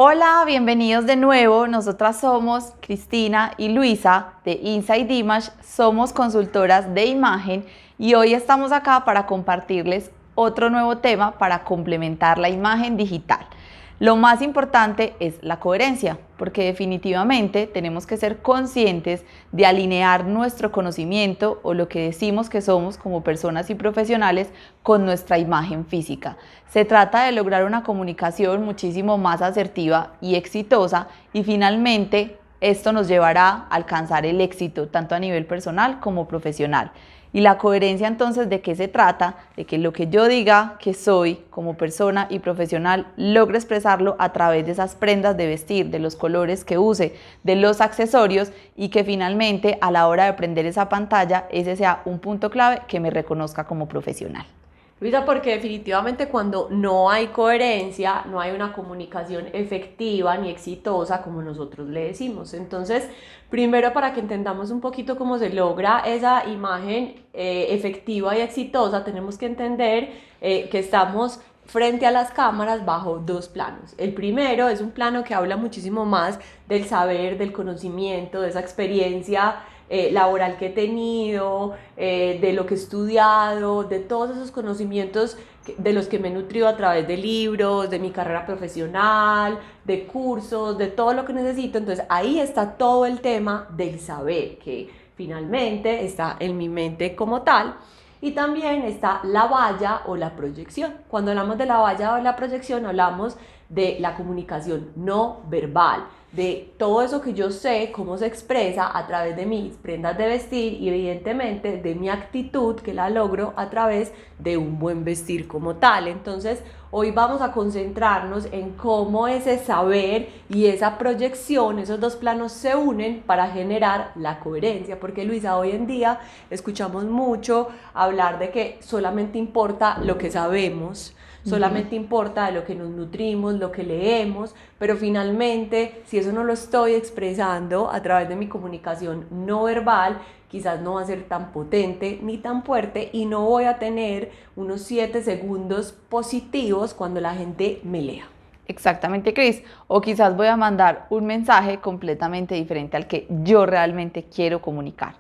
Hola, bienvenidos de nuevo. Nosotras somos Cristina y Luisa de Inside Image, somos consultoras de imagen y hoy estamos acá para compartirles otro nuevo tema para complementar la imagen digital. Lo más importante es la coherencia, porque definitivamente tenemos que ser conscientes de alinear nuestro conocimiento o lo que decimos que somos como personas y profesionales con nuestra imagen física. Se trata de lograr una comunicación muchísimo más asertiva y exitosa y finalmente esto nos llevará a alcanzar el éxito tanto a nivel personal como profesional. Y la coherencia entonces, ¿de qué se trata? De que lo que yo diga que soy como persona y profesional logre expresarlo a través de esas prendas de vestir, de los colores que use, de los accesorios y que finalmente a la hora de prender esa pantalla ese sea un punto clave que me reconozca como profesional. Luisa, porque definitivamente cuando no hay coherencia, no hay una comunicación efectiva ni exitosa como nosotros le decimos. Entonces, primero para que entendamos un poquito cómo se logra esa imagen efectiva y exitosa, tenemos que entender que estamos frente a las cámaras bajo dos planos. El primero es un plano que habla muchísimo más del saber, del conocimiento, de esa experiencia laboral que he tenido, de lo que he estudiado, de todos esos conocimientos de los que me he nutrido a través de libros, de mi carrera profesional, de cursos, de todo lo que necesito. Entonces ahí está todo el tema del saber, que finalmente está en mi mente como tal. Y también está la valla o la proyección. Cuando hablamos de la valla o la proyección, hablamos de la comunicación no verbal, de todo eso que yo sé, cómo se expresa a través de mis prendas de vestir y evidentemente de mi actitud que la logro a través de un buen vestir como tal. Entonces, hoy vamos a concentrarnos en cómo ese saber y esa proyección, esos dos planos se unen para generar la coherencia, porque Luisa, hoy en día escuchamos mucho hablar de que solamente importa lo que sabemos, solamente importa de lo que nos nutrimos, lo que leemos, pero finalmente si eso no lo estoy expresando a través de mi comunicación no verbal, quizás no va a ser tan potente ni tan fuerte y no voy a tener unos 7 segundos positivos cuando la gente me lea. Exactamente, Cris. O quizás voy a mandar un mensaje completamente diferente al que yo realmente quiero comunicar.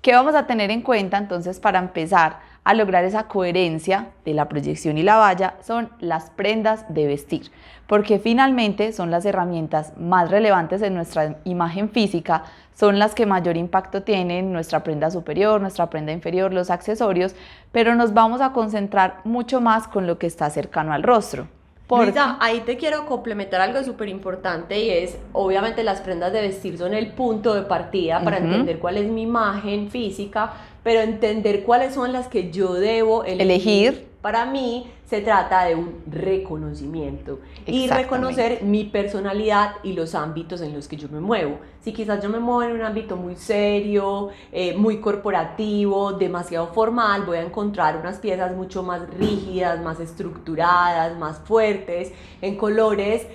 ¿Qué vamos a tener en cuenta entonces para empezar a lograr esa coherencia de la proyección y la valla? Son las prendas de vestir, porque finalmente son las herramientas más relevantes en nuestra imagen física, son las que mayor impacto tienen, nuestra prenda superior, nuestra prenda inferior, los accesorios, pero nos vamos a concentrar mucho más con lo que está cercano al rostro. Luisa, ahí te quiero complementar algo súper importante y es, obviamente las prendas de vestir son el punto de partida para entender cuál es mi imagen física, pero entender cuáles son las que yo debo elegir. Para mí se trata de un reconocimiento y reconocer mi personalidad y los ámbitos en los que yo me muevo. Si quizás yo me muevo en un ámbito muy serio, muy corporativo, demasiado formal, voy a encontrar unas piezas mucho más rígidas, más estructuradas, más fuertes, en colores,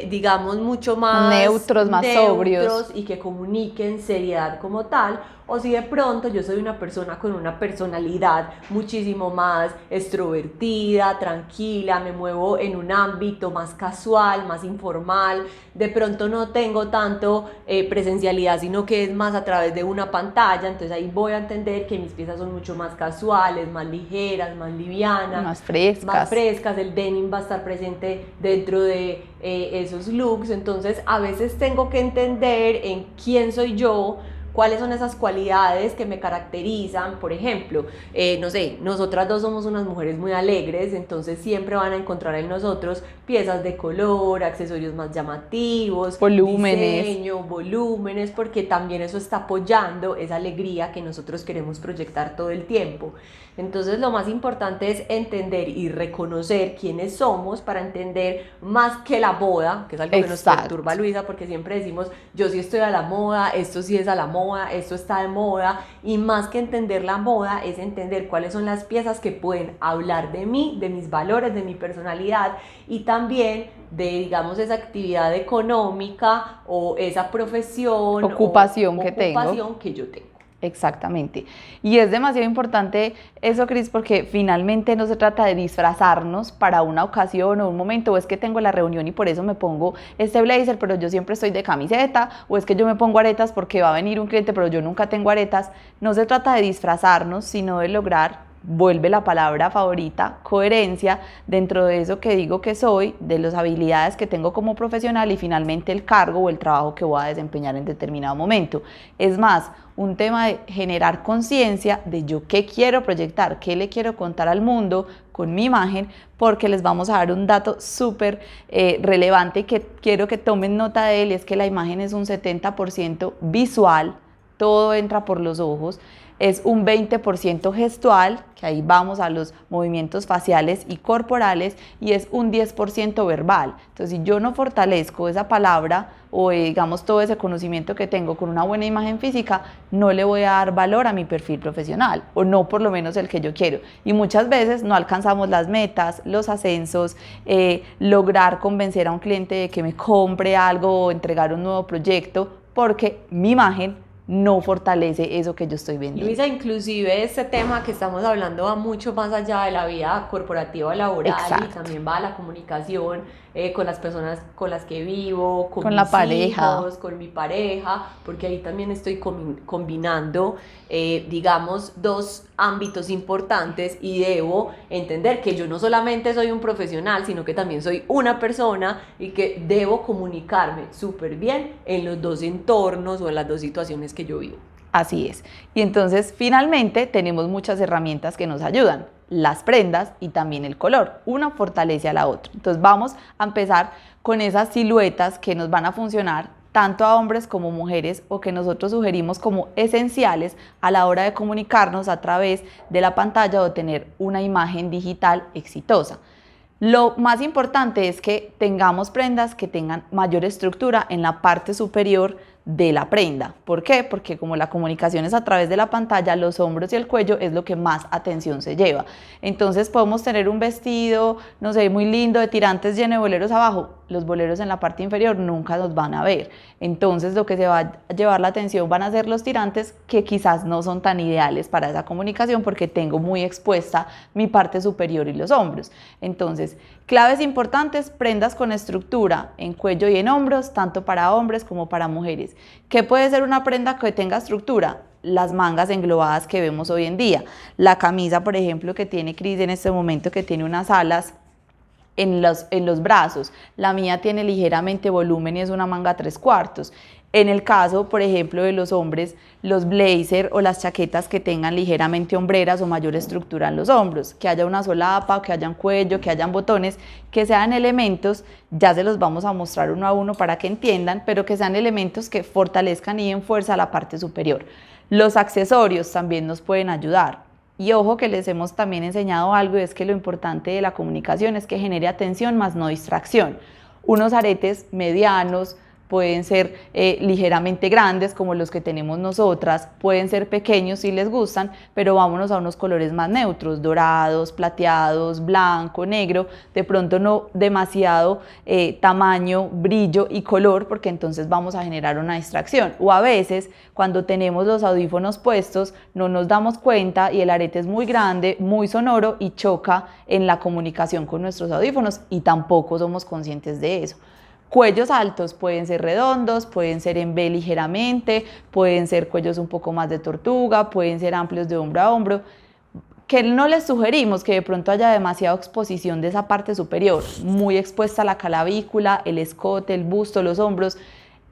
digamos, mucho más neutros, más sobrios y que comuniquen seriedad como tal. O si de pronto yo soy una persona con una personalidad muchísimo más extrovertida, tranquila, me muevo en un ámbito más casual, más informal, de pronto no tengo tanto presencialidad, sino que es más a través de una pantalla, entonces ahí voy a entender que mis piezas son mucho más casuales, más ligeras, más livianas, más frescas. El denim va a estar presente dentro de esos looks. Entonces a veces tengo que entender en quién soy yo, cuáles son esas cualidades que me caracterizan. Por ejemplo, no sé, nosotras dos somos unas mujeres muy alegres, entonces siempre van a encontrar en nosotros piezas de color, accesorios más llamativos, diseño, volúmenes, porque también eso está apoyando esa alegría que nosotros queremos proyectar todo el tiempo. Entonces lo más importante es entender y reconocer quiénes somos para entender más que la moda, que es algo que nos perturba, Luisa, porque siempre decimos, yo sí estoy a la moda, esto sí es a la moda, esto está de moda, y más que entender la moda es entender cuáles son las piezas que pueden hablar de mí, de mis valores, de mi personalidad y también de, digamos, esa actividad económica o esa profesión ocupación o que ocupación tengo. que yo tengo. Exactamente. Y es demasiado importante eso, Cris, porque finalmente no se trata de disfrazarnos para una ocasión o un momento, o es que tengo la reunión y por eso me pongo este blazer, pero yo siempre estoy de camiseta, o es que yo me pongo aretas porque va a venir un cliente, pero yo nunca tengo aretas. No se trata de disfrazarnos, sino de lograr, vuelve la palabra favorita, coherencia dentro de eso que digo que soy, de las habilidades que tengo como profesional y finalmente el cargo o el trabajo que voy a desempeñar en determinado momento. Es más, un tema de generar conciencia de yo qué quiero proyectar, qué le quiero contar al mundo con mi imagen, porque les vamos a dar un dato súper relevante y que quiero que tomen nota de él, y es que la imagen es un 70% visual, todo entra por los ojos, es un 20% gestual, que ahí vamos a los movimientos faciales y corporales, y es un 10% verbal. Entonces, si yo no fortalezco esa palabra o digamos todo ese conocimiento que tengo con una buena imagen física, no le voy a dar valor a mi perfil profesional, o no por lo menos el que yo quiero. Y muchas veces no alcanzamos las metas, los ascensos, lograr convencer a un cliente de que me compre algo o entregar un nuevo proyecto, porque mi imagen no fortalece eso que yo estoy vendiendo. Luisa, inclusive este tema que estamos hablando va mucho más allá de la vida corporativa laboral. Exacto. Y también va a la comunicación con las personas con las que vivo, con Con mis la pareja. hijos, con mi pareja, porque ahí también estoy combinando, digamos, dos ámbitos importantes, y debo entender que yo no solamente soy un profesional, sino que también soy una persona y que debo comunicarme súper bien en los dos entornos o en las dos situaciones que yo vivo. Así es. Y entonces finalmente tenemos muchas herramientas que nos ayudan, las prendas y también el color. Una fortalece a la otra. Entonces vamos a empezar con esas siluetas que nos van a funcionar tanto a hombres como mujeres, o que nosotros sugerimos como esenciales a la hora de comunicarnos a través de la pantalla o tener una imagen digital exitosa. Lo más importante es que tengamos prendas que tengan mayor estructura en la parte superior de la prenda. ¿Por qué? Porque como la comunicación es a través de la pantalla, los hombros y el cuello es lo que más atención se lleva. Entonces podemos tener un vestido, no sé, muy lindo de tirantes lleno de boleros abajo, los boleros en la parte inferior nunca nos van a ver. Entonces lo que se va a llevar la atención van a ser los tirantes, que quizás no son tan ideales para esa comunicación porque tengo muy expuesta mi parte superior y los hombros. Entonces, claves importantes: prendas con estructura en cuello y en hombros, tanto para hombres como para mujeres. ¿Qué puede ser una prenda que tenga estructura? Las mangas englobadas que vemos hoy en día. La camisa, por ejemplo, que tiene Cris en este momento, que tiene unas alas en los brazos. La mía tiene ligeramente volumen y es una manga 3/4. En el caso, por ejemplo, de los hombres, los blazer o las chaquetas que tengan ligeramente hombreras o mayor estructura en los hombros, que haya una solapa, que haya un cuello, que hayan botones, que sean elementos, ya se los vamos a mostrar uno a uno para que entiendan, pero que sean elementos que fortalezcan y den fuerza a la parte superior. Los accesorios también nos pueden ayudar. Y ojo que les hemos también enseñado algo, y es que lo importante de la comunicación es que genere atención más no distracción. Unos aretes medianos, pueden ser ligeramente grandes como los que tenemos nosotras, pueden ser pequeños si les gustan, pero vámonos a unos colores más neutros, dorados, plateados, blanco, negro, de pronto no demasiado tamaño, brillo y color, porque entonces vamos a generar una distracción. O a veces cuando tenemos los audífonos puestos no nos damos cuenta y el arete es muy grande, muy sonoro y choca en la comunicación con nuestros audífonos y tampoco somos conscientes de eso. Cuellos altos pueden ser redondos, pueden ser en V ligeramente, pueden ser cuellos un poco más de tortuga, pueden ser amplios de hombro a hombro. Que no les sugerimos que de pronto haya demasiada exposición de esa parte superior, muy expuesta a la clavícula, el escote, el busto, los hombros,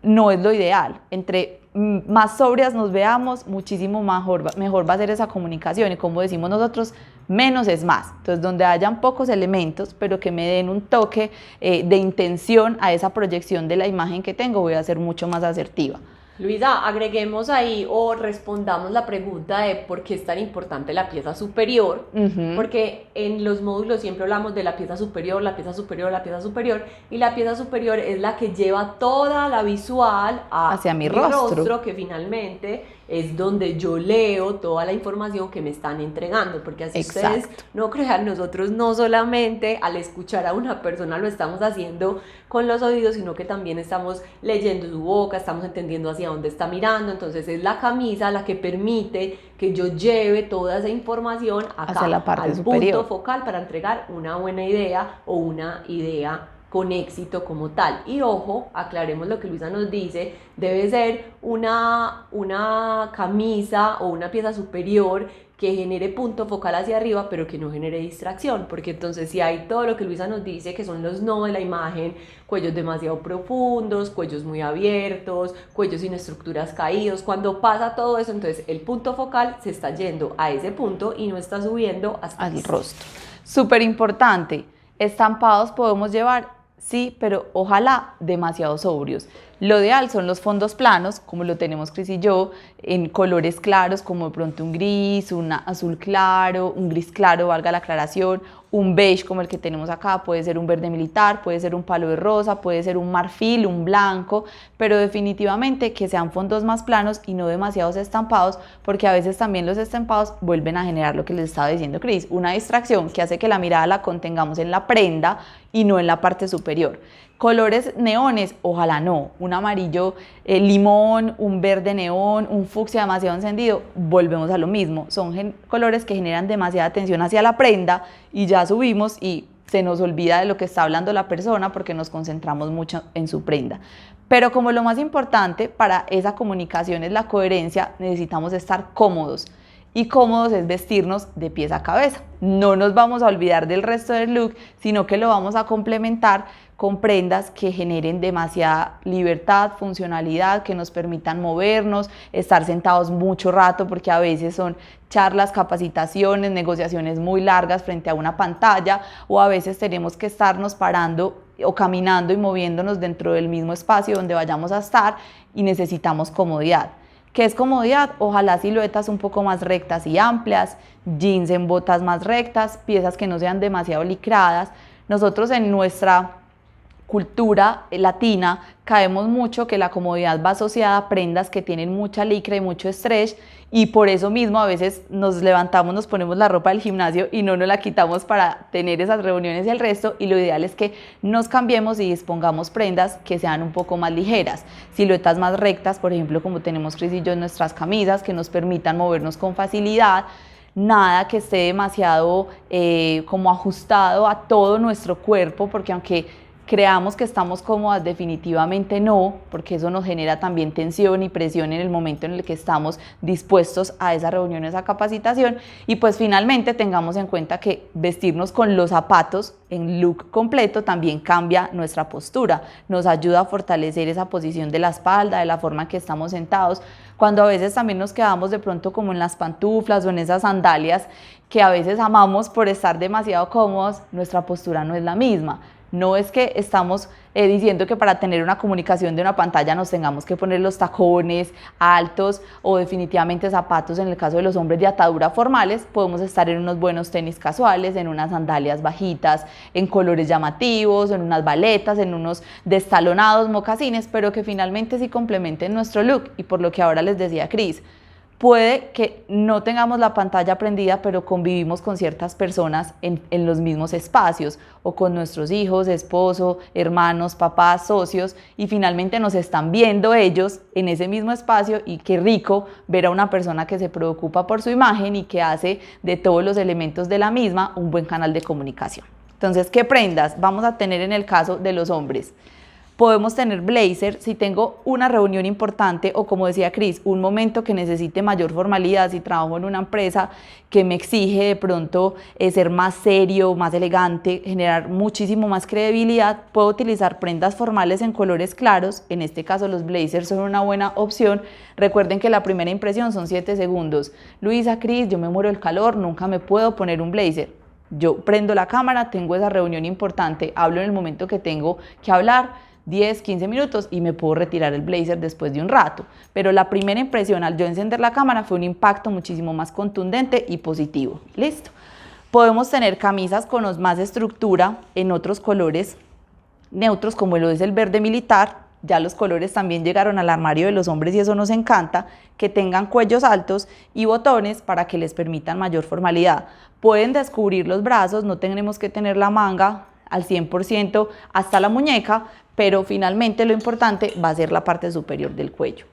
no es lo ideal. Entre más sobrias nos veamos, muchísimo mejor va a ser esa comunicación, y como decimos nosotros, menos es más. Entonces, donde hayan pocos elementos, pero que me den un toque de intención a esa proyección de la imagen que tengo, voy a ser mucho más asertiva. Luisa, agreguemos ahí o respondamos la pregunta de por qué es tan importante la pieza superior, porque en los módulos siempre hablamos de la pieza superior, la pieza superior, la pieza superior, y la pieza superior es la que lleva toda la visual hacia mi rostro, que finalmente es donde yo leo toda la información que me están entregando, porque así ustedes no crean, nosotros no solamente al escuchar a una persona lo estamos haciendo con los oídos, sino que también estamos leyendo su boca, estamos entendiendo hacia dónde está mirando. Entonces es la camisa la que permite que yo lleve toda esa información acá hacia la parte al superior, punto focal para entregar una buena idea o una idea con éxito como tal. Y ojo, aclaremos lo que Luisa nos dice, debe ser una camisa o una pieza superior que genere punto focal hacia arriba, pero que no genere distracción, porque entonces si hay todo lo que Luisa nos dice, que son los no de la imagen, cuellos demasiado profundos, cuellos muy abiertos, cuellos sin estructuras caídos, cuando pasa todo eso, entonces el punto focal se está yendo a ese punto y no está subiendo hasta al rostro. Súper importante, estampados podemos llevar, sí, pero ojalá demasiado sobrios. Lo ideal son los fondos planos, como lo tenemos Cris y yo, en colores claros, como de pronto un gris, un azul claro, un gris claro, valga la aclaración, un beige como el que tenemos acá, puede ser un verde militar, puede ser un palo de rosa, puede ser un marfil, un blanco, pero definitivamente que sean fondos más planos y no demasiados estampados, porque a veces también los estampados vuelven a generar lo que les estaba diciendo Cris, una distracción que hace que la mirada la contengamos en la prenda y no en la parte superior. Colores neones, ojalá no, un amarillo limón, un verde neón, un fucsia demasiado encendido, volvemos a lo mismo, son colores que generan demasiada atención hacia la prenda y ya subimos y se nos olvida de lo que está hablando la persona porque nos concentramos mucho en su prenda. Pero como lo más importante para esa comunicación es la coherencia, necesitamos estar cómodos. Y cómodos es vestirnos de pies a cabeza. No nos vamos a olvidar del resto del look, sino que lo vamos a complementar con prendas que generen demasiada libertad, funcionalidad, que nos permitan movernos, estar sentados mucho rato, porque a veces son charlas, capacitaciones, negociaciones muy largas frente a una pantalla, o a veces tenemos que estarnos parando o caminando y moviéndonos dentro del mismo espacio donde vayamos a estar y necesitamos comodidad. ¿Qué es comodidad? Ojalá siluetas un poco más rectas y amplias, jeans en botas más rectas, piezas que no sean demasiado licradas. Nosotros en nuestra cultura latina caemos mucho que la comodidad va asociada a prendas que tienen mucha licra y mucho stretch, y por eso mismo a veces nos levantamos, nos ponemos la ropa del gimnasio y no nos la quitamos para tener esas reuniones y el resto, y lo ideal es que nos cambiemos y dispongamos prendas que sean un poco más ligeras, siluetas más rectas, por ejemplo como tenemos Cris y yo en nuestras camisas, que nos permitan movernos con facilidad, nada que esté demasiado como ajustado a todo nuestro cuerpo, porque aunque creamos que estamos cómodas, definitivamente no, porque eso nos genera también tensión y presión en el momento en el que estamos dispuestos a esa reunión, a esa capacitación. Y pues finalmente tengamos en cuenta que vestirnos con los zapatos en look completo también cambia nuestra postura, nos ayuda a fortalecer esa posición de la espalda, de la forma en que estamos sentados, cuando a veces también nos quedamos de pronto como en las pantuflas o en esas sandalias que a veces amamos por estar demasiado cómodos, nuestra postura no es la misma. No es que estamos diciendo que para tener una comunicación de una pantalla nos tengamos que poner los tacones altos o definitivamente zapatos, en el caso de los hombres de atadura formales, podemos estar en unos buenos tenis casuales, en unas sandalias bajitas, en colores llamativos, en unas baletas, en unos destalonados mocasines, pero que finalmente sí complementen nuestro look. Y por lo que ahora les decía Cris, puede que no tengamos la pantalla prendida, pero convivimos con ciertas personas en los mismos espacios, o con nuestros hijos, esposo, hermanos, papás, socios, y finalmente nos están viendo ellos en ese mismo espacio, y qué rico ver a una persona que se preocupa por su imagen y que hace de todos los elementos de la misma un buen canal de comunicación. Entonces, ¿qué prendas vamos a tener en el caso de los hombres? Podemos tener blazer si tengo una reunión importante o, como decía Cris, un momento que necesite mayor formalidad, si trabajo en una empresa que me exige de pronto ser más serio, más elegante, generar muchísimo más credibilidad, puedo utilizar prendas formales en colores claros. En este caso los blazers son una buena opción. Recuerden que la primera impresión son 7 segundos. Luisa, Cris, yo me muero del calor, nunca me puedo poner un blazer. Yo prendo la cámara, tengo esa reunión importante, hablo en el momento que tengo que hablar, 10, 15 minutos, y me puedo retirar el blazer después de un rato. Pero la primera impresión al yo encender la cámara fue un impacto muchísimo más contundente y positivo. Listo. Podemos tener camisas con más estructura en otros colores neutros, como lo es el verde militar, ya los colores también llegaron al armario de los hombres y eso nos encanta, que tengan cuellos altos y botones para que les permitan mayor formalidad. Pueden descubrir los brazos, no tenemos que tener la manga al 100% hasta la muñeca, pero finalmente lo importante va a ser la parte superior del cuello.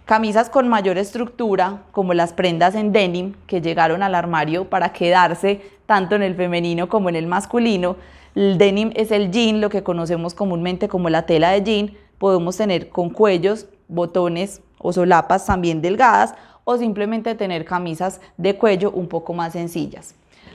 Camisas con mayor estructura, como las prendas en denim, que llegaron al armario para quedarse tanto en el femenino como en el masculino. El denim es el jean, lo que conocemos comúnmente como la tela de jean. Podemos tener con cuellos, botones o solapas también delgadas, o simplemente tener camisas de cuello un poco más sencillas.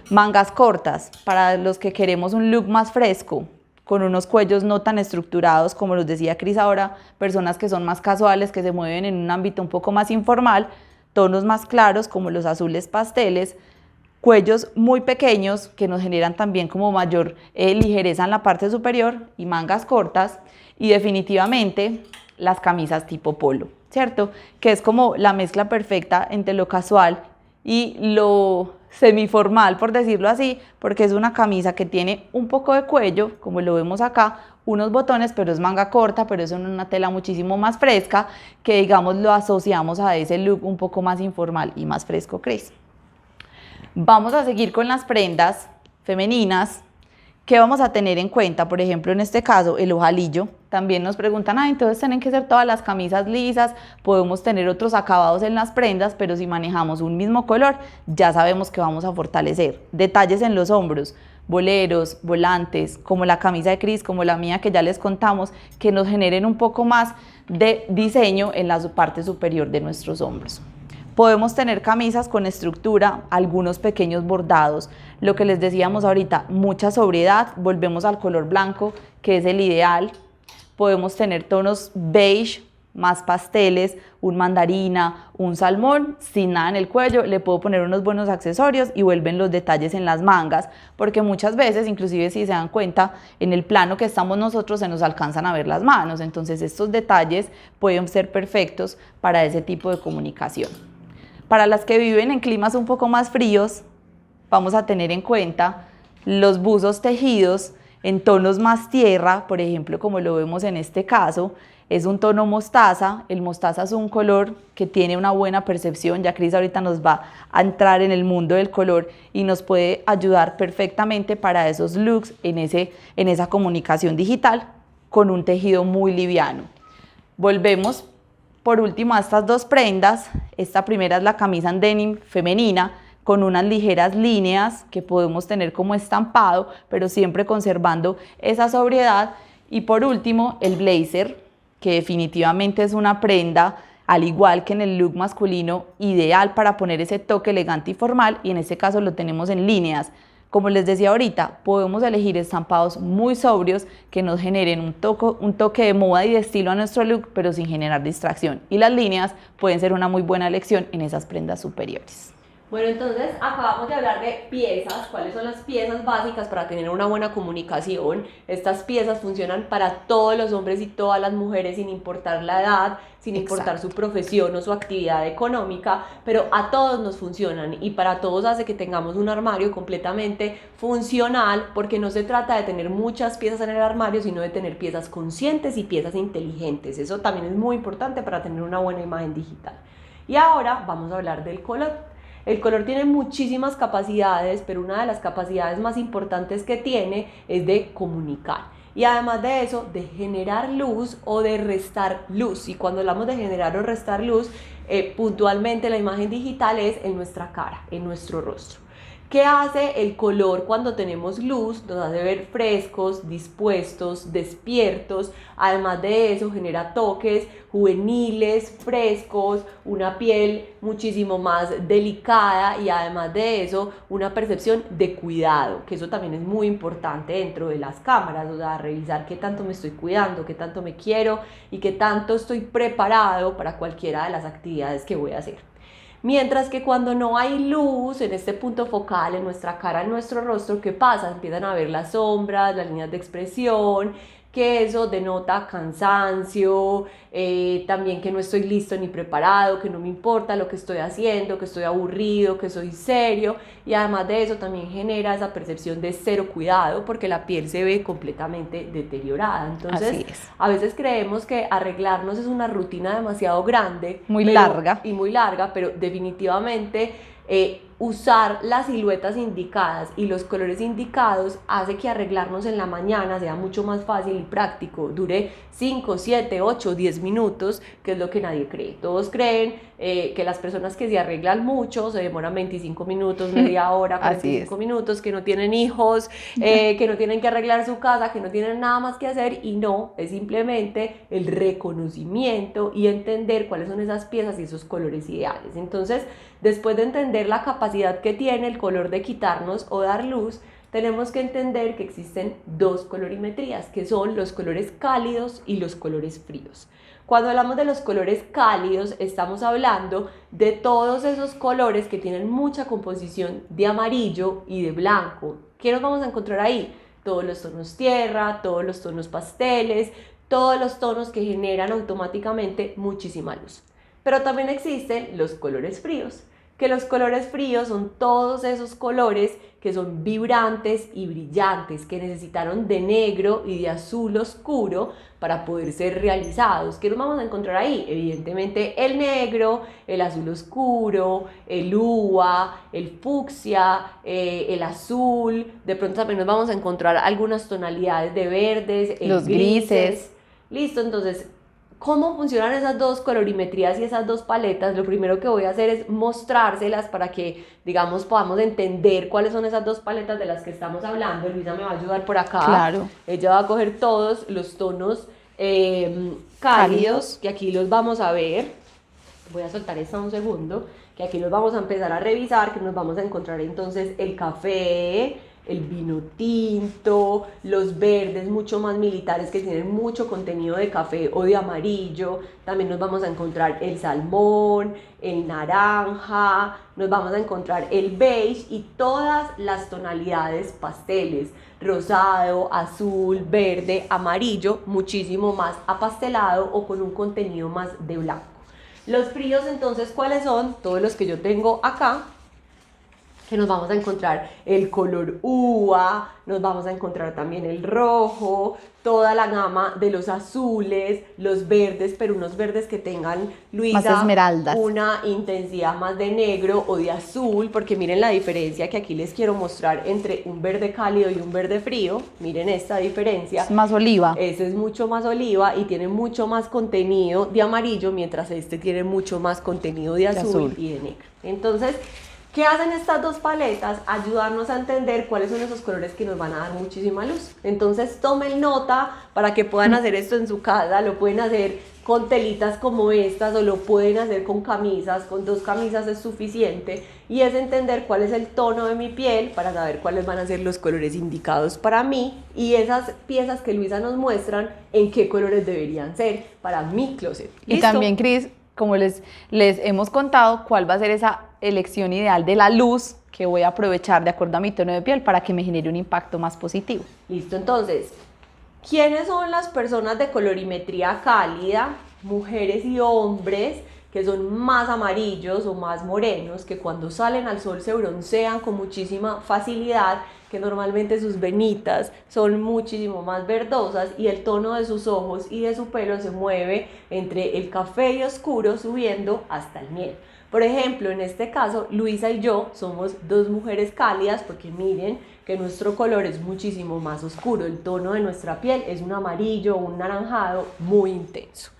Mangas cortas, para los que queremos un look más fresco, con unos cuellos no tan estructurados, como los decía Cris ahora, personas que son más casuales, que se mueven en un ámbito un poco más informal, tonos más claros como los azules pasteles, cuellos muy pequeños que nos generan también como mayor ligereza en la parte superior y mangas cortas, y definitivamente las camisas tipo polo, ¿cierto? Que es como la mezcla perfecta entre lo casual y lo semiformal, por decirlo así, porque es una camisa que tiene un poco de cuello, como lo vemos acá, unos botones, pero es manga corta, pero es una tela muchísimo más fresca, que digamos lo asociamos a ese look un poco más informal y más fresco, Cris. Vamos a seguir con las prendas femeninas. ¿Qué vamos a tener en cuenta? Por ejemplo, en este caso, el ojalillo. También nos preguntan, entonces tienen que ser todas las camisas lisas, podemos tener otros acabados en las prendas, pero si manejamos un mismo color, ya sabemos que vamos a fortalecer. Detalles en los hombros, boleros, volantes, como la camisa de Cris, como la mía que ya les contamos, que nos generen un poco más de diseño en la parte superior de nuestros hombros. Podemos tener camisas con estructura, algunos pequeños bordados, lo que les decíamos ahorita, mucha sobriedad, volvemos al color blanco, que es el ideal. Podemos tener tonos beige, más pasteles, un mandarina, un salmón, sin nada en el cuello, le puedo poner unos buenos accesorios y vuelven los detalles en las mangas, porque muchas veces, inclusive si se dan cuenta, en el plano que estamos nosotros se nos alcanzan a ver las manos, entonces estos detalles pueden ser perfectos para ese tipo de comunicación. Para las que viven en climas un poco más fríos, vamos a tener en cuenta los buzos tejidos en tonos más tierra, por ejemplo, como lo vemos en este caso, es un tono mostaza. El mostaza es un color que tiene una buena percepción, ya Cris ahorita nos va a entrar en el mundo del color y nos puede ayudar perfectamente para esos looks en esa comunicación digital con un tejido muy liviano. Volvemos por último a estas dos prendas. Esta primera es la camisa en denim femenina con unas ligeras líneas que podemos tener como estampado, pero siempre conservando esa sobriedad. Y por último el blazer, que definitivamente es una prenda, al igual que en el look masculino, ideal para poner ese toque elegante y formal, y en este caso lo tenemos en líneas. Como les decía ahorita, podemos elegir estampados muy sobrios que nos generen un toque de moda y de estilo a nuestro look, pero sin generar distracción. Y las líneas pueden ser una muy buena elección en esas prendas superiores. Bueno, entonces acabamos de hablar de piezas, cuáles son las piezas básicas para tener una buena comunicación. Estas piezas funcionan para todos los hombres y todas las mujeres sin importar la edad, sin importar su profesión o su actividad económica, pero a todos nos funcionan y para todos hace que tengamos un armario completamente funcional, porque no se trata de tener muchas piezas en el armario, sino de tener piezas conscientes y piezas inteligentes. Eso también es muy importante para tener una buena imagen digital. Y ahora vamos a hablar del color. El color tiene muchísimas capacidades, pero una de las capacidades más importantes que tiene es de comunicar. Y además de eso, de generar luz o de restar luz. Y cuando hablamos de generar o restar luz, puntualmente la imagen digital es en nuestra cara, en nuestro rostro. ¿Qué hace el color cuando tenemos luz? Nos hace ver frescos, dispuestos, despiertos. Además de eso, genera toques juveniles, frescos, una piel muchísimo más delicada y además de eso, una percepción de cuidado, que eso también es muy importante dentro de las cámaras, o sea, revisar qué tanto me estoy cuidando, qué tanto me quiero y qué tanto estoy preparado para cualquiera de las actividades que voy a hacer. Mientras que cuando no hay luz en este punto focal, en nuestra cara, en nuestro rostro, ¿qué pasa? Empiezan a ver las sombras, las líneas de expresión, que eso denota cansancio, también que no estoy listo ni preparado, que no me importa lo que estoy haciendo, que estoy aburrido, que soy serio, y además de eso también genera esa percepción de cero cuidado porque la piel se ve completamente deteriorada. Entonces, a veces creemos que arreglarnos es una rutina demasiado grande, muy larga, pero definitivamente usar las siluetas indicadas y los colores indicados hace que arreglarnos en la mañana sea mucho más fácil y práctico, dure 5, 7, 8, 10 minutos, que es lo que nadie cree. Todos creen que las personas que se arreglan mucho se demoran 25 minutos, media hora, 45 minutos, que no tienen hijos, que no tienen que arreglar su casa, que no tienen nada más que hacer, y no, es simplemente el reconocimiento y entender cuáles son esas piezas y esos colores ideales. Entonces, después de entender la capacidad que tiene el color de quitarnos o dar luz, tenemos que entender que existen dos colorimetrías, que son los colores cálidos y los colores fríos. Cuando hablamos de los colores cálidos, estamos hablando de todos esos colores que tienen mucha composición de amarillo y de blanco. ¿Qué nos vamos a encontrar ahí? Todos los tonos tierra, todos los tonos pasteles, todos los tonos que generan automáticamente muchísima luz. Pero también existen los colores fríos, que los colores fríos son todos esos colores que son vibrantes y brillantes, que necesitaron de negro y de azul oscuro para poder ser realizados. ¿Qué nos vamos a encontrar ahí? Evidentemente el negro, el azul oscuro, el uva, el fucsia, el azul. De pronto también nos vamos a encontrar algunas tonalidades de verdes, los grises. Listo, entonces, ¿cómo funcionan esas dos colorimetrías y esas dos paletas? Lo primero que voy a hacer es mostrárselas para que, digamos, podamos entender cuáles son esas dos paletas de las que estamos hablando. Luisa me va a ayudar por acá. Claro. Ella va a coger todos los tonos cálidos, que aquí los vamos a ver. Voy a soltar esta un segundo, que aquí los vamos a empezar a revisar, que nos vamos a encontrar entonces el café, el vino tinto, los verdes mucho más militares que tienen mucho contenido de café o de amarillo. También nos vamos a encontrar el salmón, el naranja, nos vamos a encontrar el beige y todas las tonalidades pasteles, rosado, azul, verde, amarillo, muchísimo más apastelado o con un contenido más de blanco. Los fríos entonces, ¿cuáles son? Todos los que yo tengo acá, que nos vamos a encontrar el color uva, nos vamos a encontrar también el rojo, toda la gama de los azules, los verdes, pero unos verdes que tengan, Luisa, más esmeraldas, una intensidad más de negro o de azul, porque miren la diferencia que aquí les quiero mostrar entre un verde cálido y un verde frío. Miren esta diferencia. Es más oliva. Ese es mucho más oliva y tiene mucho más contenido de amarillo, mientras este tiene mucho más contenido de azul y de negro. Entonces, ¿qué hacen estas dos paletas? Ayudarnos a entender cuáles son esos colores que nos van a dar muchísima luz. Entonces tomen nota para que puedan hacer esto en su casa. Lo pueden hacer con telitas como estas o lo pueden hacer con camisas. Con 2 camisas es suficiente. Y es entender cuál es el tono de mi piel para saber cuáles van a ser los colores indicados para mí. Y esas piezas que Luisa nos muestran, en qué colores deberían ser para mi closet. ¿Listo? Y también, Cris, como les hemos contado, cuál va a ser esa elección ideal de la luz que voy a aprovechar de acuerdo a mi tono de piel para que me genere un impacto más positivo. Listo, entonces, ¿quiénes son las personas de colorimetría cálida? Mujeres y hombres que son más amarillos o más morenos, que cuando salen al sol se broncean con muchísima facilidad, que normalmente sus venitas son muchísimo más verdosas y el tono de sus ojos y de su pelo se mueve entre el café y oscuro subiendo hasta el miel. Por ejemplo, en este caso, Luisa y yo somos 2 mujeres cálidas porque miren que nuestro color es muchísimo más oscuro. El tono de nuestra piel es un amarillo o un naranjado muy intenso.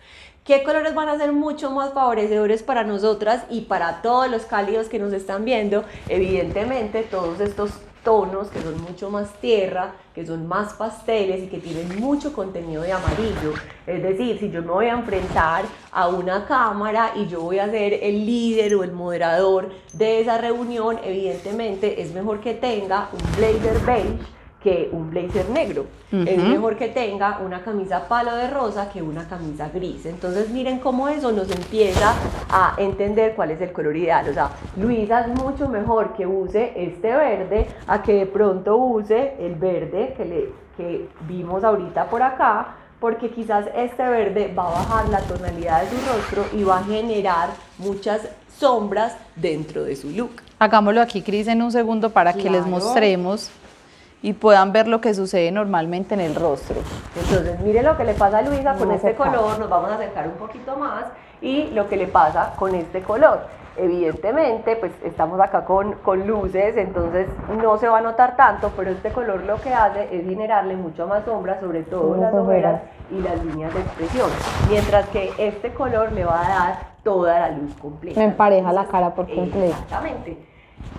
¿Qué colores van a ser mucho más favorecedores para nosotras y para todos los cálidos que nos están viendo? Evidentemente, todos estos tonos que son mucho más tierra, que son más pasteles y que tienen mucho contenido de amarillo. Es decir, si yo me voy a enfrentar a una cámara y yo voy a ser el líder o el moderador de esa reunión, evidentemente es mejor que tenga un blazer beige que un blazer negro. Es mejor que tenga una camisa palo de rosa que una camisa gris. Entonces miren cómo eso nos empieza a entender cuál es el color ideal. O sea, Luisa es mucho mejor que use este verde a que de pronto use el verde que vimos ahorita por acá, porque quizás este verde va a bajar la tonalidad de su rostro y va a generar muchas sombras dentro de su look. Hagámoslo aquí, Cris, en un segundo para que les mostremos y puedan ver lo que sucede normalmente en el rostro. Entonces, mire lo que le pasa a Luisa con este color, nos vamos a acercar un poquito más, y lo que le pasa con este color. Evidentemente, pues estamos acá con luces, entonces no se va a notar tanto, pero este color lo que hace es generarle mucho más sombra, sobre todo en las ojeras y las líneas de expresión, mientras que este color le va a dar toda la luz completa. Me empareja la cara por completo. Exactamente.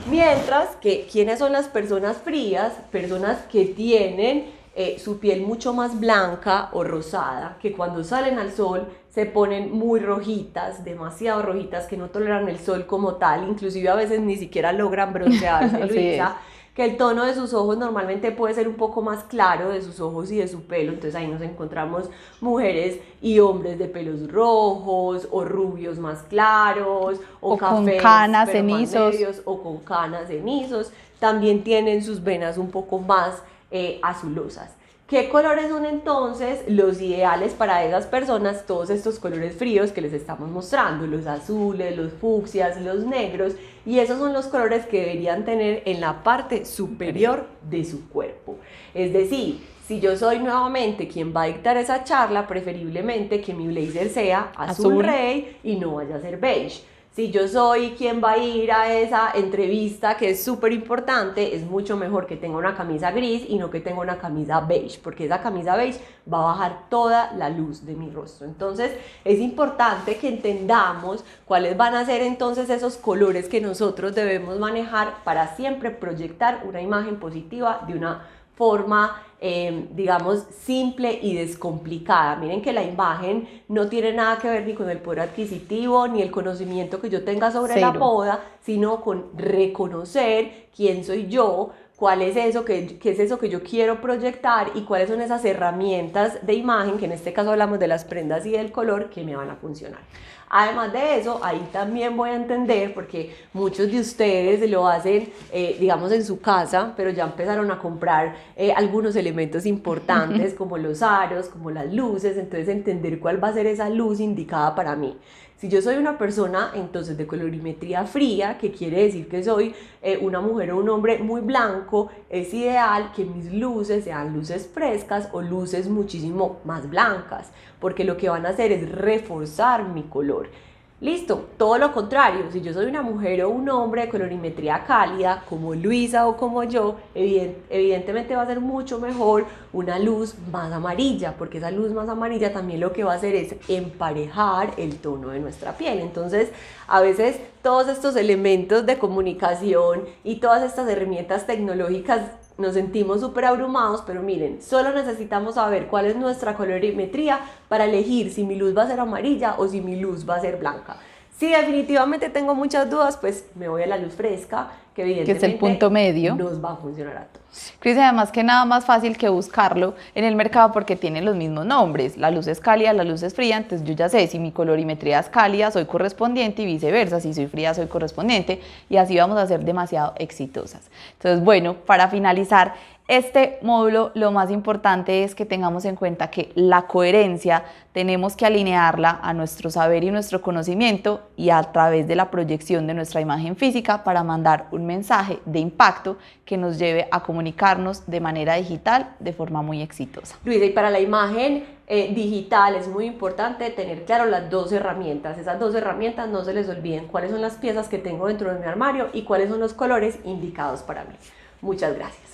Mientras que, ¿quiénes son las personas frías? Personas que tienen su piel mucho más blanca o rosada, que cuando salen al sol se ponen muy rojitas, demasiado rojitas, que no toleran el sol como tal, inclusive a veces ni siquiera logran broncearse, Luisa, que el tono de sus ojos normalmente puede ser un poco más claro de sus ojos y de su pelo, entonces ahí nos encontramos mujeres y hombres de pelos rojos o rubios más claros o cafés, con canas, pero más cenizos, medios, o con canas, cenizos. También tienen sus venas un poco más azulosas. ¿Qué colores son entonces los ideales para esas personas? Todos estos colores fríos que les estamos mostrando, los azules, los fucsias, los negros, y esos son los colores que deberían tener en la parte superior de su cuerpo. Es decir, si yo soy nuevamente quien va a dictar esa charla, preferiblemente que mi blazer sea azul rey y no vaya a ser beige. Si yo soy quien va a ir a esa entrevista, que es súper importante, es mucho mejor que tenga una camisa gris y no que tenga una camisa beige, porque esa camisa beige va a bajar toda la luz de mi rostro. Entonces es importante que entendamos cuáles van a ser entonces esos colores que nosotros debemos manejar para siempre proyectar una imagen positiva de una forma, digamos, simple y descomplicada. Miren que la imagen no tiene nada que ver ni con el poder adquisitivo, ni el conocimiento que yo tenga sobre la moda, sino con reconocer quién soy yo, cuál es eso qué es eso que yo quiero proyectar y cuáles son esas herramientas de imagen, que en este caso hablamos de las prendas y del color, que me van a funcionar. Además de eso, ahí también voy a entender, porque muchos de ustedes lo hacen, digamos, en su casa, pero ya empezaron a comprar algunos elementos importantes como los aros, como las luces, entonces entender cuál va a ser esa luz indicada para mí. Si yo soy una persona entonces de colorimetría fría, que quiere decir que soy una mujer o un hombre muy blanco, es ideal que mis luces sean luces frescas o luces muchísimo más blancas, porque lo que van a hacer es reforzar mi color. Listo, todo lo contrario, si yo soy una mujer o un hombre de colorimetría cálida, como Luisa o como yo, evidentemente va a ser mucho mejor una luz más amarilla, porque esa luz más amarilla también lo que va a hacer es emparejar el tono de nuestra piel. Entonces, a veces todos estos elementos de comunicación y todas estas herramientas tecnológicas nos sentimos súper abrumados, pero miren, solo necesitamos saber cuál es nuestra colorimetría para elegir si mi luz va a ser amarilla o si mi luz va a ser blanca. Si definitivamente tengo muchas dudas, pues me voy a la luz fresca, que evidentemente es el punto medio, nos va a funcionar a todos. Cris, además que nada más fácil que buscarlo en el mercado porque tienen los mismos nombres, la luz es cálida, la luz es fría, entonces yo ya sé si mi colorimetría es cálida, soy correspondiente y viceversa, si soy fría, soy correspondiente, y así vamos a ser demasiado exitosas. Entonces, bueno, para finalizar este módulo, lo más importante es que tengamos en cuenta que la coherencia tenemos que alinearla a nuestro saber y nuestro conocimiento y a través de la proyección de nuestra imagen física para mandar un mensaje de impacto que nos lleve a comunicarnos de manera digital de forma muy exitosa. Luisa, y para la imagen digital es muy importante tener claro las dos herramientas. Esas dos herramientas no se les olviden cuáles son las piezas que tengo dentro de mi armario y cuáles son los colores indicados para mí. Muchas gracias.